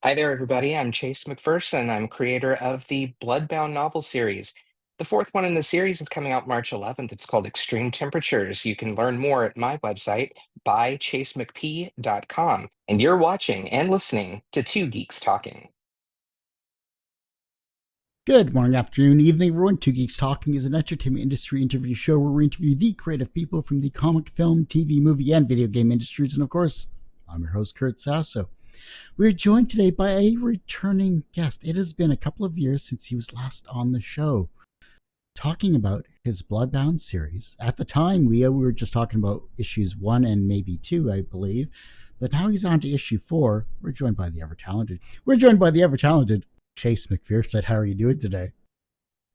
Hi there, everybody. I'm Chase McPherson. I'm creator of the Bloodbound novel series. The fourth one in the series is coming out March 11th. It's called Extreme Temperatures. You can learn more at my website, bychasemcp.com. And you're watching and listening to Two Geeks Talking. Good morning, afternoon, evening, everyone. Two Geeks Talking is an entertainment industry interview show where we interview the creative people from the comic, film, TV, movie, and video game industries. And of course, I'm your host, Kurt Sasso. We're joined today by a returning guest. It has been a couple of years since he was last on the show, talking about his Bloodbound series. At the time, we were just talking about issues 1 and maybe 2, I believe. But now he's on to issue 4. We're joined by the ever-talented Chase McPherson. How are you doing today?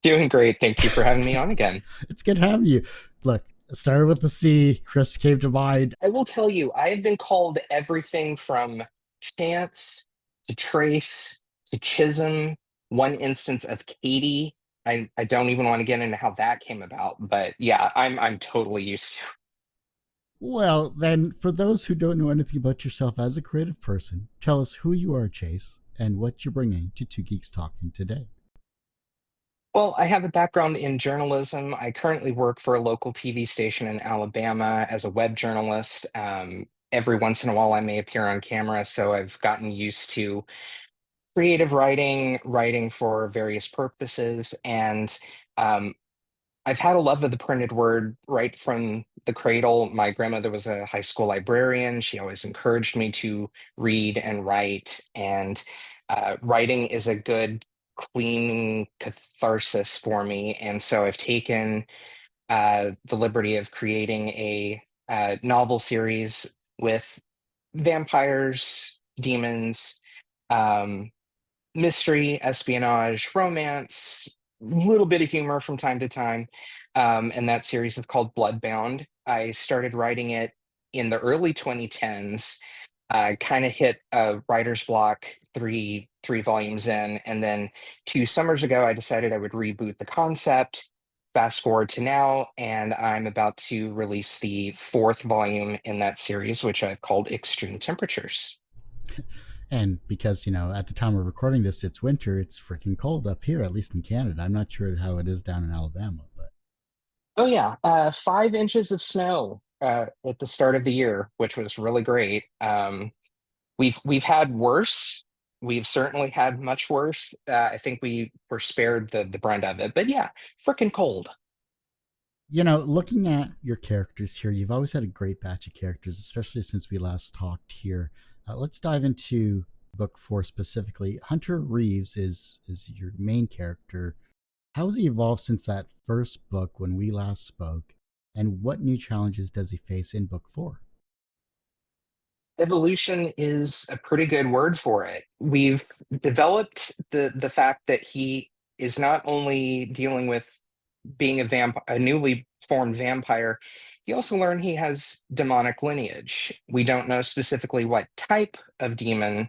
Doing great. Thank you for having me on again. It's good having you. Look, started with the C. Chris came to mind. I will tell you, I have been called everything from Chance to Trace to Chisholm, one instance of Katie. I don't even want to get into how that came about, but yeah, I'm totally used to. Well, then, for those who don't know anything about yourself as a creative person, tell us who you are, Chase, and what you're bringing to Two Geeks Talking today. Well, I have a background in journalism. I currently work for a local TV station in Alabama as a web journalist. Every once in a while, I may appear on camera, so I've gotten used to creative writing, writing for various purposes, and um, I've had a love of the printed word right from the cradle. My grandmother was a high school librarian. She always encouraged me to read and write, and writing is a good cleaning catharsis for me. And so I've taken the liberty of creating a novel series with vampires, demons, um, mystery, espionage, romance, little bit of humor from time to time. And that series is called Bloodbound. I started writing it in the early 2010s. I kind of hit a writer's block three volumes in, and then 2 summers ago, I decided I would reboot the concept. Fast forward to now, and I'm about to release the fourth volume in that series, which I've called Extreme Temperatures. And because, at the time of recording this, it's winter, it's freaking cold up here, at least in Canada. I'm not sure how it is down in Alabama, but Oh yeah, 5 inches of snow at the start of the year, which was really great. We've had worse. We've certainly had much worse. I think we were spared the brunt of it, but yeah, freaking cold. looking at your characters here, you've always had a great batch of characters, especially since we last talked here. Let's dive into book 4 specifically. Hunter Reeves is your main character. How has he evolved since that first book when we last spoke? And what new challenges does he face in book 4? Evolution is a pretty good word for it. We've developed the fact that he is not only dealing with being a newly formed vampire, he also learned he has demonic lineage. We don't know specifically what type of demon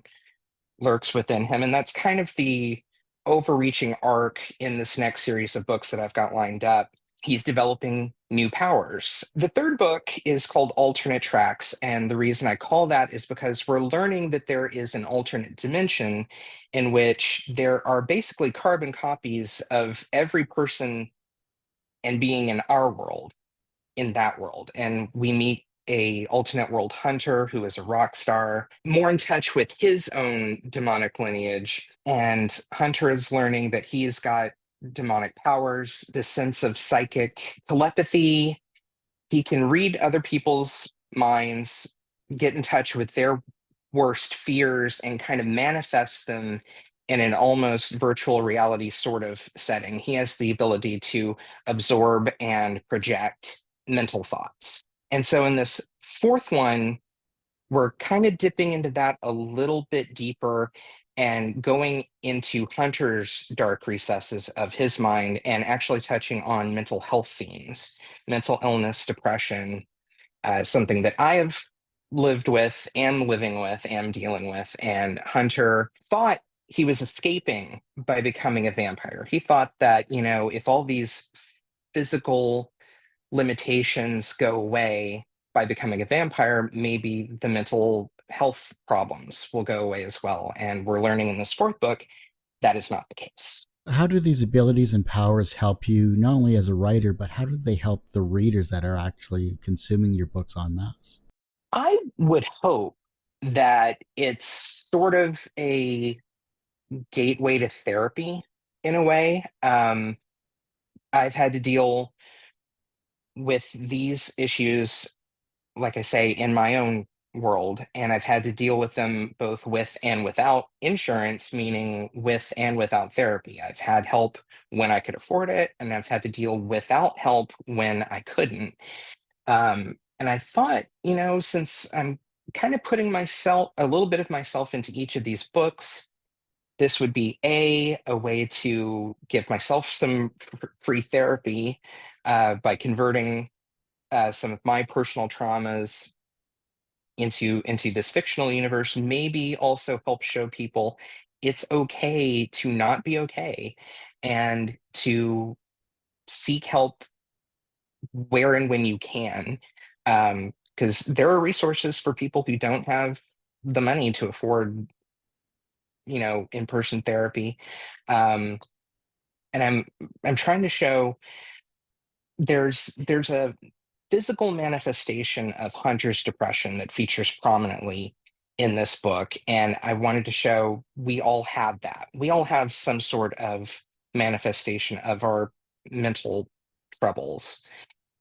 lurks within him, and that's kind of the overreaching arc in this next series of books that I've got lined up. He's developing new powers. The third book is called Alternate Tracks, and the reason I call that is because we're learning that there is an alternate dimension in which there are basically carbon copies of every person and being in our world in that world. And we meet a alternate world hunter who is a rock star, more in touch with his own demonic lineage. And Hunter is learning that he's got demonic powers, this sense of psychic telepathy. He can read other people's minds, get in touch with their worst fears, and kind of manifest them in an almost virtual reality sort of setting. He has the ability to absorb and project mental thoughts. And so in this fourth one, we're kind of dipping into that a little bit deeper and going into Hunter's dark recesses of his mind and actually touching on mental health themes, mental illness, depression, something that I have lived with, am living with, am dealing with. And Hunter thought he was escaping by becoming a vampire. He thought that, if all these physical limitations go away by becoming a vampire, maybe the mental health problems will go away as well. And we're learning in this fourth book that is not the case. How do these abilities and powers help you not only as a writer, but how do they help the readers that are actually consuming your books en masse? I would hope that it's sort of a gateway to therapy in a way. I've had to deal with these issues, like I say, in my own world, and I've had to deal with them both with and without insurance, meaning with and without therapy. I've had help when I could afford it, and I've had to deal without help when I couldn't. And I thought, since I'm kind of putting myself, a little bit of myself into each of these books, this would be a way to give myself some free therapy by converting some of my personal traumas into this fictional universe. Maybe also help show people it's okay to not be okay, and to seek help where and when you can, because there are resources for people who don't have the money to afford, in-person therapy. um, and I'm trying to show there's a physical manifestation of Hunter's depression that features prominently in this book, and I wanted to show we all have that. We all have some sort of manifestation of our mental troubles.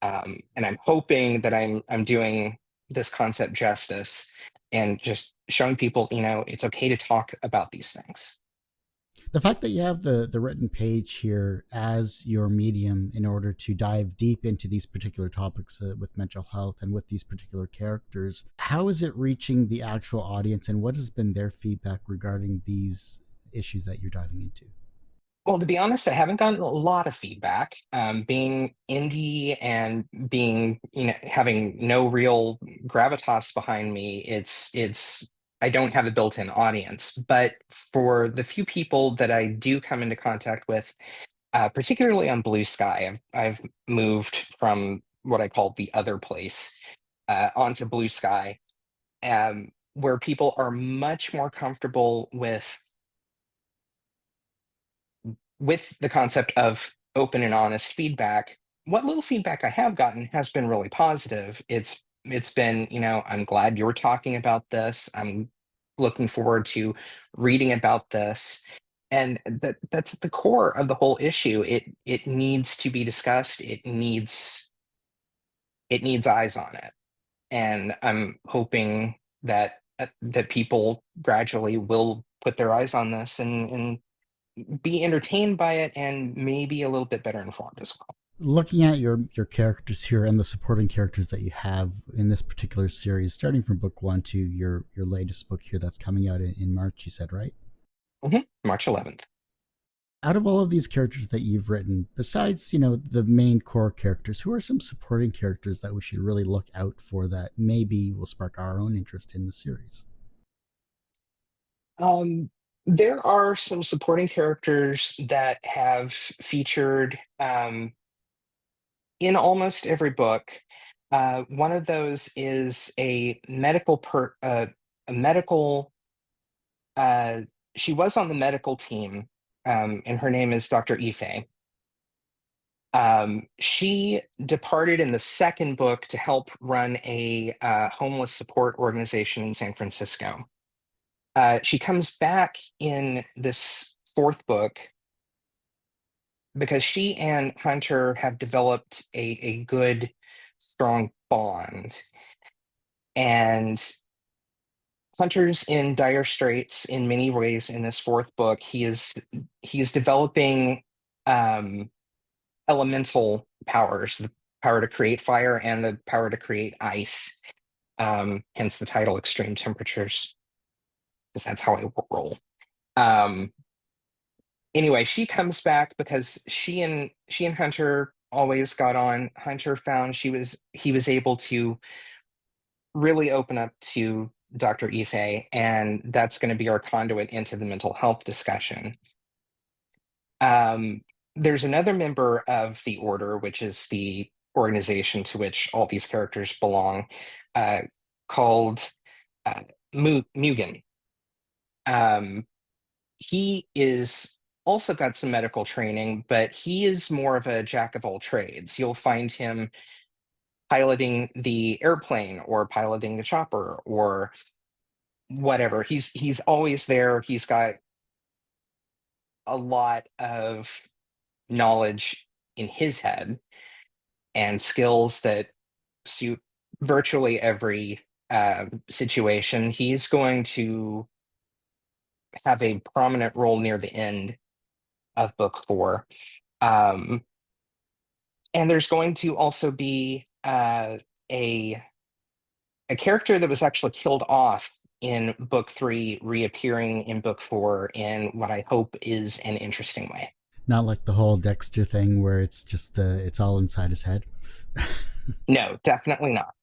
And I'm hoping that I'm doing this concept justice and just showing people, it's okay to talk about these things. The fact that you have the written page here as your medium in order to dive deep into these particular topics with mental health and with these particular characters, how is it reaching the actual audience, and what has been their feedback regarding these issues that you're diving into? Well, to be honest, I haven't gotten a lot of feedback. Being indie and being, having no real gravitas behind me, it's I don't have a built-in audience. But for the few people that I do come into contact with, particularly on Blue Sky, I've moved from what I call the other place onto Blue Sky, where people are much more comfortable with the concept of open and honest feedback. What little feedback I have gotten has been really positive. It's been, I'm glad you were talking about this. I'm looking forward to reading about this. And that's the core of the whole issue. It needs to be discussed. It needs eyes on it. And I'm hoping that people gradually will put their eyes on this and be entertained by it, and maybe a little bit better informed as well. Looking at your characters here and the supporting characters that you have in this particular series, starting from book one to your latest book here that's coming out in March, you said, right? March 11th. Out of all of these characters that you've written, besides the main core characters, who are some supporting characters that we should really look out for that maybe will spark our own interest in the series? There are some supporting characters that have featured in almost every book. One of those is a medical. Uh, she was on the medical team, and her name is Dr. Ife. She departed in the second book to help run a homeless support organization in San Francisco. She comes back in this fourth book because she and Hunter have developed a good, strong bond. And Hunter's in dire straits in many ways in this fourth book. He is developing um, elemental powers, the power to create fire and the power to create ice. Hence the title Extreme Temperatures, because that's how I roll. Um, anyway, she comes back because she and Hunter always got on. Hunter found he was able to really open up to Dr. Ife, and that's going to be our conduit into the mental health discussion. Um, there's another member of the order, which is the organization to which all these characters belong, uh, called uh, Mugen. Um, he is also got some medical training, but he is more of a jack of all trades. You'll find him piloting the airplane or piloting the chopper or whatever. He's always there. He's got a lot of knowledge in his head and skills that suit virtually every situation. He's going to have a prominent role near the end of book four. Um, and there's going to also be a a character that was actually killed off in book three reappearing in book four in what I hope is an interesting way. Not like the whole Dexter thing where it's just it's all inside his head. No, definitely not.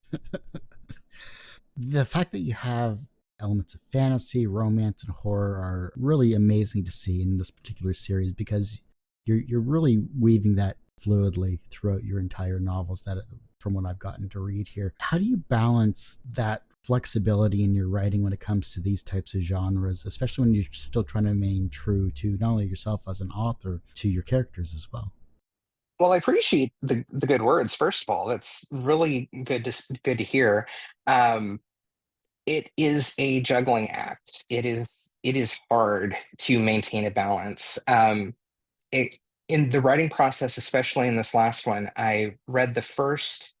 The fact that you have elements of fantasy, romance, and horror are really amazing to see in this particular series because you're really weaving that fluidly throughout your entire novels. That, from what I've gotten to read here, how do you balance that flexibility in your writing when it comes to these types of genres, especially when you're still trying to remain true to not only yourself as an author, to your characters as well? Well, I appreciate the good words. First of all, that's really good to hear. Um, it is a juggling act. It is hard to maintain a balance. It, in the writing process, especially in this last one, I read the first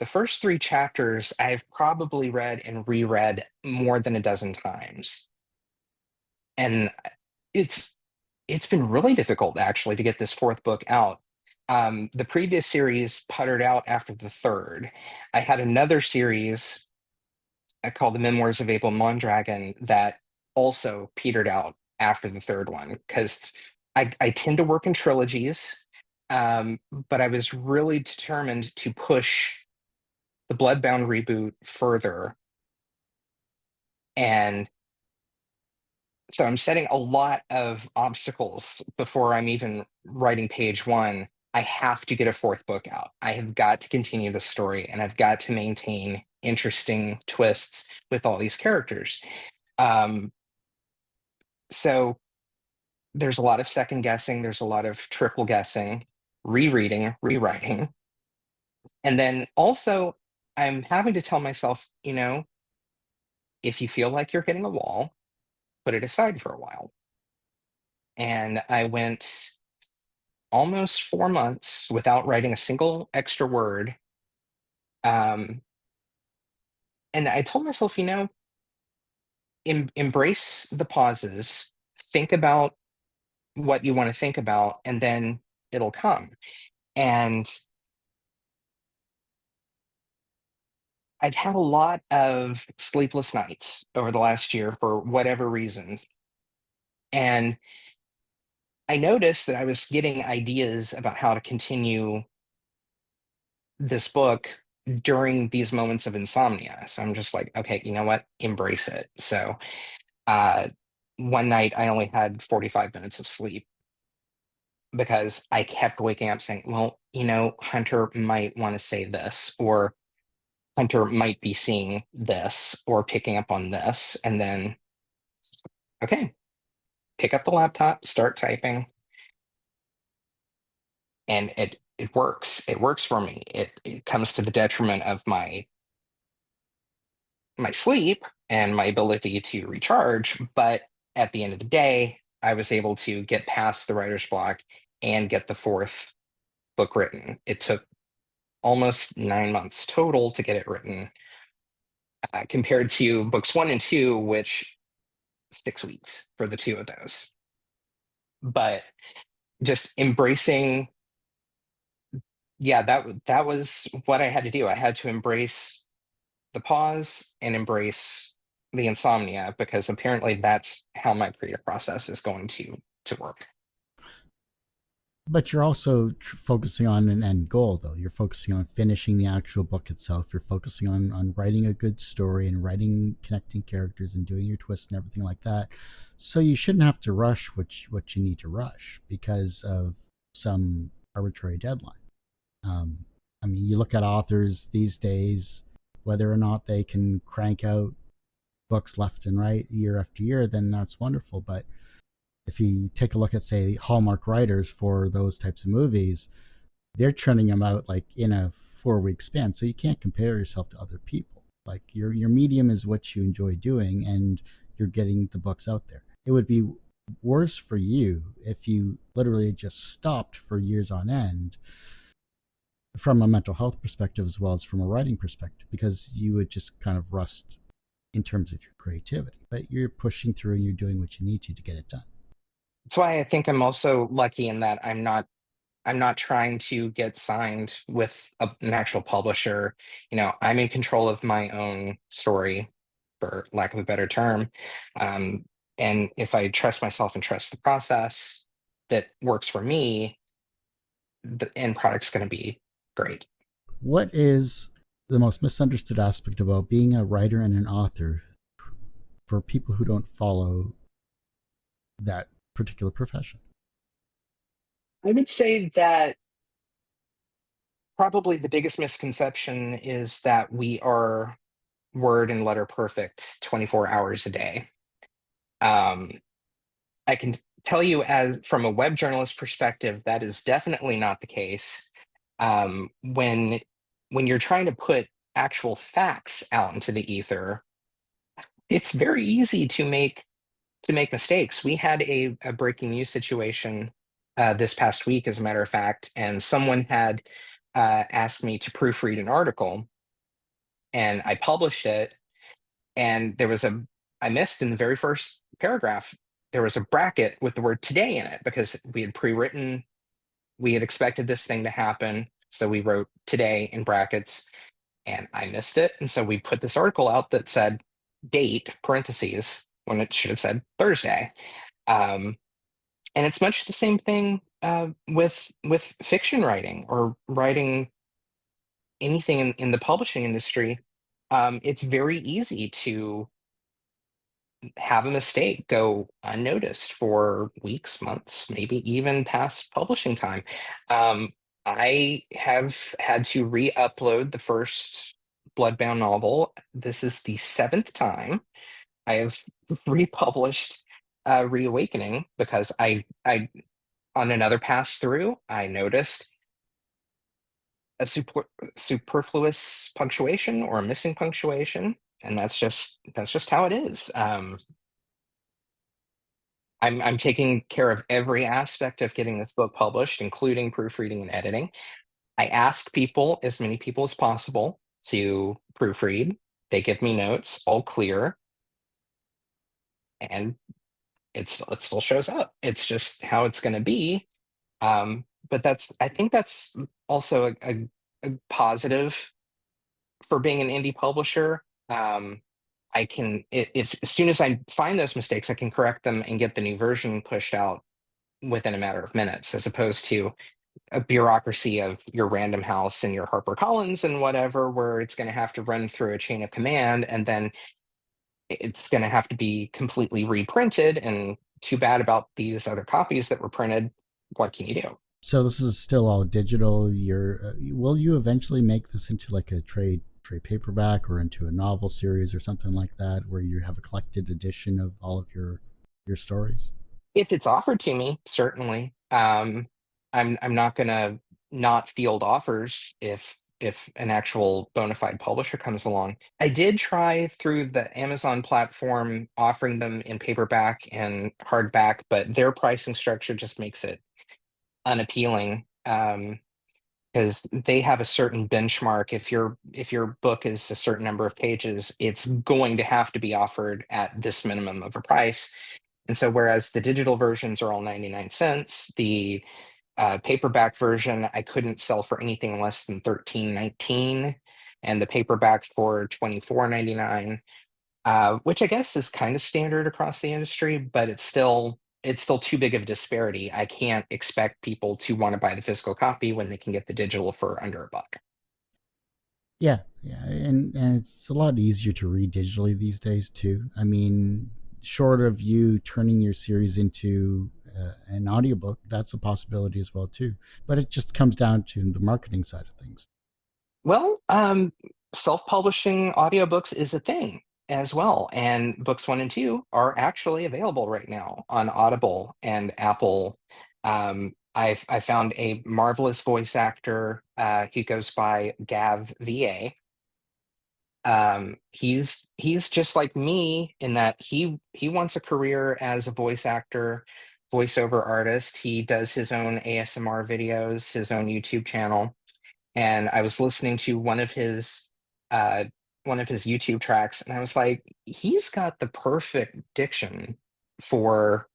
three chapters. I've probably read and reread more than a dozen times, and it's it's been really difficult actually to get this fourth book out. The previous series puttered out after the third. I had another series called The Memoirs of Abel Mondragon that also petered out after the third one because I tend to work in trilogies, but I was really determined to push the Bloodbound reboot further. And so I'm setting a lot of obstacles before I'm even writing page one. I have to get a fourth book out. I have got to continue the story and I've got to maintain interesting twists with all these characters. Um, so there's a lot of second guessing, there's a lot of triple guessing, rereading, rewriting. And then also, I'm having to tell myself, if you feel like you're hitting a wall, put it aside for a while. And I went almost 4 months without writing a single extra word. Um, and I told myself, embrace the pauses, think about what you want to think about, and then it'll come. And I've had a lot of sleepless nights over the last year for whatever reasons. And I noticed that I was getting ideas about how to continue this book during these moments of insomnia. So I'm just like, okay, you know what? Embrace it. So uh, one night I only had 45 minutes of sleep because I kept waking up saying, well, Hunter might want to say this, or Hunter might be seeing this or picking up on this. And then, okay, pick up the laptop, start typing, and it works. It works for me. It comes to the detriment of my sleep and my ability to recharge, but at the end of the day, I was able to get past the writer's block and get the fourth book written. It took almost 9 months total to get it written, compared to books one and two, which 6 weeks for the two of those. But just embracing, yeah, that was what I had to do. I had to embrace the pause and embrace the insomnia because apparently that's how my creative process is going to work. But you're also focusing on an end goal, though. You're focusing on finishing the actual book itself. You're focusing on writing a good story and writing connecting characters and doing your twists and everything like that. So you shouldn't have to rush what you need to rush because of some arbitrary deadline. Um, I mean, you look at authors these days, whether or not they can crank out books left and right year after year, then that's wonderful. But if you take a look at, say, Hallmark writers for those types of movies, they're churning them out like in a 4 week span. So you can't compare yourself to other people. Like your medium is what you enjoy doing, and you're getting the books out there. It would be worse for you if you literally just stopped for years on end, from a mental health perspective as well as from a writing perspective, because you would just kind of rust in terms of your creativity. But you're pushing through and you're doing what you need to get it done. That's why I think I'm also lucky in that I'm not trying to get signed with an actual publisher. I'm in control of my own story, for lack of a better term. Um, and if I trust myself and trust the process that works for me, the end product's going to be great. What is the most misunderstood aspect about being a writer and an author for people who don't follow that particular profession? I would say that probably the biggest misconception is that we are word and letter perfect 24 hours a day. Um, I can tell you, as from a web journalist perspective, that is definitely not the case. When you're trying to put actual facts out into the ether, it's very easy to make mistakes. We had a breaking news situation this past week, as a matter of fact, and someone had asked me to proofread an article, and I published it, and I missed in the very first paragraph. There was a bracket with the word today in it because we had pre-written, we had expected this thing to happen. So we wrote today in brackets, and I missed it. And so we put this article out that said date, parentheses, when it should have said Thursday. Um, and it's much the same thing with fiction writing or writing anything in the publishing industry. It's very easy to have a mistake go unnoticed for weeks, months, maybe even past publishing time. Um, I have had to re-upload the first Bloodbound novel. This is the seventh time I have republished Reawakening because I on another pass through I noticed a superfluous punctuation or a missing punctuation, and that's just how it is. I'm taking care of every aspect of getting this book published, including proofreading and editing. I asked people, as many people as possible, to proofread. They give me notes, all clear, and it still shows up. It's just how it's going to be. But I think that's also a positive for being an indie publisher. I can, if as soon as I find those mistakes, I can correct them and get the new version pushed out within a matter of minutes, as opposed to a bureaucracy of your Random House and your HarperCollins and whatever, where it's going to have to run through a chain of command, and then it's going to have to be completely reprinted. And too bad about these other copies that were printed. What can you do? So this is still all digital. Will you eventually make this into like a trade paperback or into a novel series or something like that, where you have a collected edition of all of your stories? If it's offered to me, certainly. I'm not gonna not field offers if an actual bona fide publisher comes along. I did try through the Amazon platform offering them in paperback and hardback, but their pricing structure just makes it unappealing. Because they have a certain benchmark. If your book is a certain number of pages, it's going to have to be offered at this minimum of a price. And so, whereas the digital versions are all 99 cents, the paperback version I couldn't sell for anything less than 13.19, and the paperback for 24.99, which I guess is kind of standard across the industry, but it's still too big of a disparity. I can't expect people to want to buy the physical copy when they can get the digital for under a buck. Yeah, yeah, and it's a lot easier to read digitally these days too. I mean, short of you turning your series into an audiobook, that's a possibility as well too. But it just comes down to the marketing side of things. Well, self-publishing audiobooks is a thing as well, and books one and two are actually available right now on Audible and Apple. I found a marvelous voice actor. He goes by Gav VA. He's just like me in that he wants a career as a voice actor, voiceover artist. He does his own ASMR videos, his own YouTube channel, and I was listening to uh one of his YouTube tracks, and I was like, he's got the perfect diction for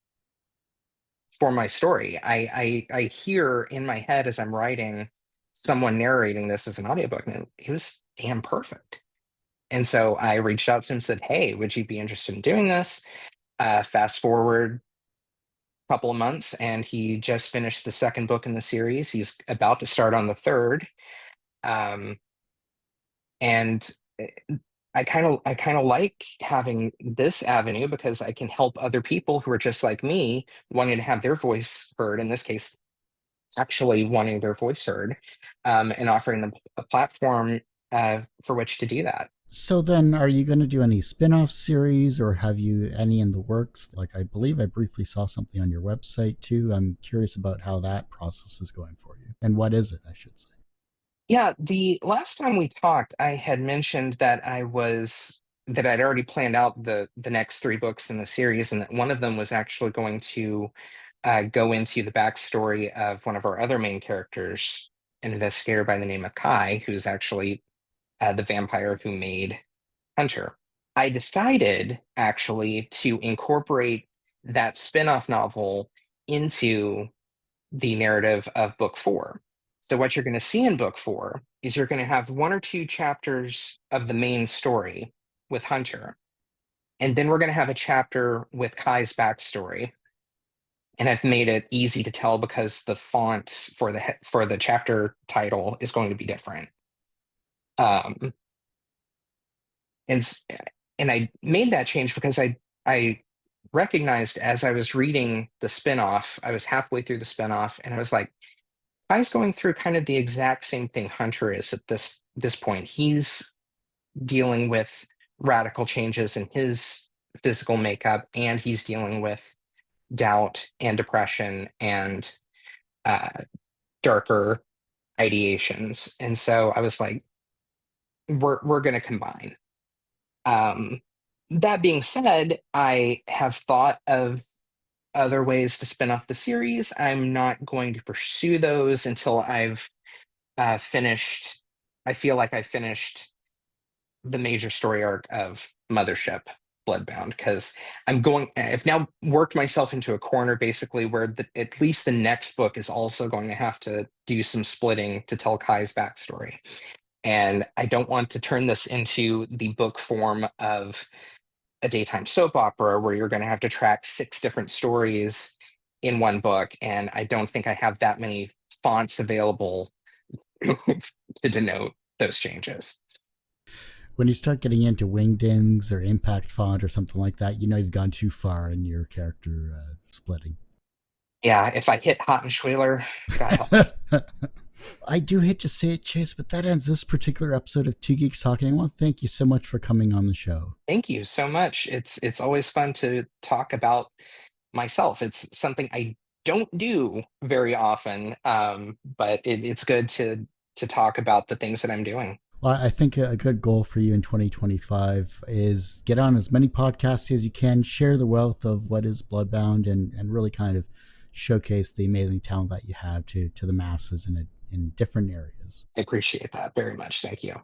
my story. I hear in my head as I'm writing someone narrating this as an audiobook, and it was damn perfect. And so I reached out to him and said, "Hey, would you be interested in doing this?" Fast forward a couple of months, and he just finished the second book in the series. He's about to start on the third. Um, and I kind of like having this avenue because I can help other people who are just like me, wanting to have their voice heard. In this case, actually wanting their voice heard, and offering them a platform for which to do that. So then, are you going to do any spin-off series, or have you any in the works? Like, I believe I briefly saw something on your website too. I'm curious about how that process is going for you, and what is it, I should say. Yeah, the last time we talked, I had mentioned that that I'd already planned out the next three books in the series, and that one of them was actually going to go into the backstory of one of our other main characters, an investigator by the name of Kai, who's actually the vampire who made Hunter. I decided actually to incorporate that spin-off novel into the narrative of book four. So, what you're going to see in book four is you're going to have one or two chapters of the main story with Hunter. And then we're going to have a chapter with Kai's backstory. And I've made it easy to tell because the font for the chapter title is going to be different. Um, and and I made that change because I recognized as I was reading the spinoff, I was halfway through the spinoff, and I was like, Kai's going through kind of the exact same thing Hunter is at this point. He's dealing with radical changes in his physical makeup, and he's dealing with doubt and depression and uh, darker ideations. And so I was like, we're going to combine. Um, that being said, I have thought of other ways to spin off the series. I'm not going to pursue those until I've finished. I feel like I finished the major story arc of Mothership Bloodbound because I've now worked myself into a corner basically where at least the next book is also going to have to do some splitting to tell Kai's backstory. And I don't want to turn this into the book form of a daytime soap opera where you're going to have to track six different stories in one book. And I don't think I have that many fonts available to denote those changes. When you start getting into wingdings or impact font or something like that, you know you've gone too far in your character splitting. Yeah, if I hit Hot and Schwaler, God help me. I do hate to say it, Chase, but that ends this particular episode of Two Geeks Talking. I want to thank you so much for coming on the show. Thank you so much. It's always fun to talk about myself. It's something I don't do very often, but it's good to talk about the things that I'm doing. Well, I think a good goal for you in 2025 is get on as many podcasts as you can, share the wealth of what is Bloodbound, and really kind of showcase the amazing talent that you have to the masses in different areas. I appreciate that very much. Thank you.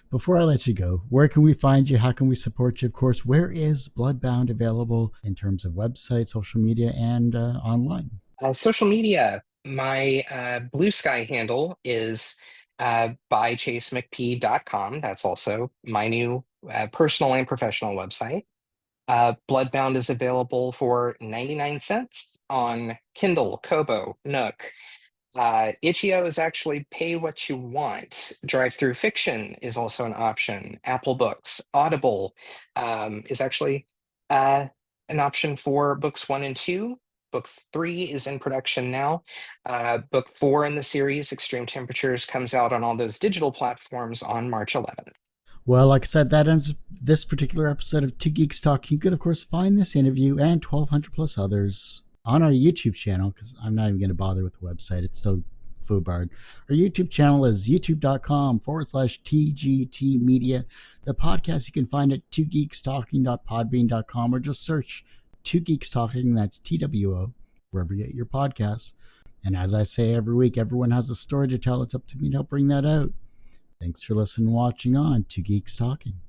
Before I let you go, where can we find you? How can we support you? Of course, where is Bloodbound available in terms of website, social media, and online? Social media. My Blue Sky handle is bychasemcp.com. That's also my new personal and professional website. Bloodbound is available for 99 cents on Kindle, Kobo, Nook. Itch.io is actually pay what you want. Drive through fiction is also an option. Apple Books, Audible is actually an option for books one and two. Book 3 is in production now. Book 4 in the series, Extreme Temperatures, comes out on all those digital platforms on March 11th. Well, like I said, that ends this particular episode of Two Geeks Talking. You can, of course, find this interview and 1,200 plus others on our YouTube channel, because I'm not even going to bother with the website. It's so foobarred. Our YouTube channel is youtube.com/TGT Media. The podcast you can find at twogeekstalking.podbean.com, or just search Two Geeks Talking, that's TWO, wherever you get your podcasts. And as I say every week, everyone has a story to tell. It's up to me to help bring that out. Thanks for listening and watching on Two Geeks Talking.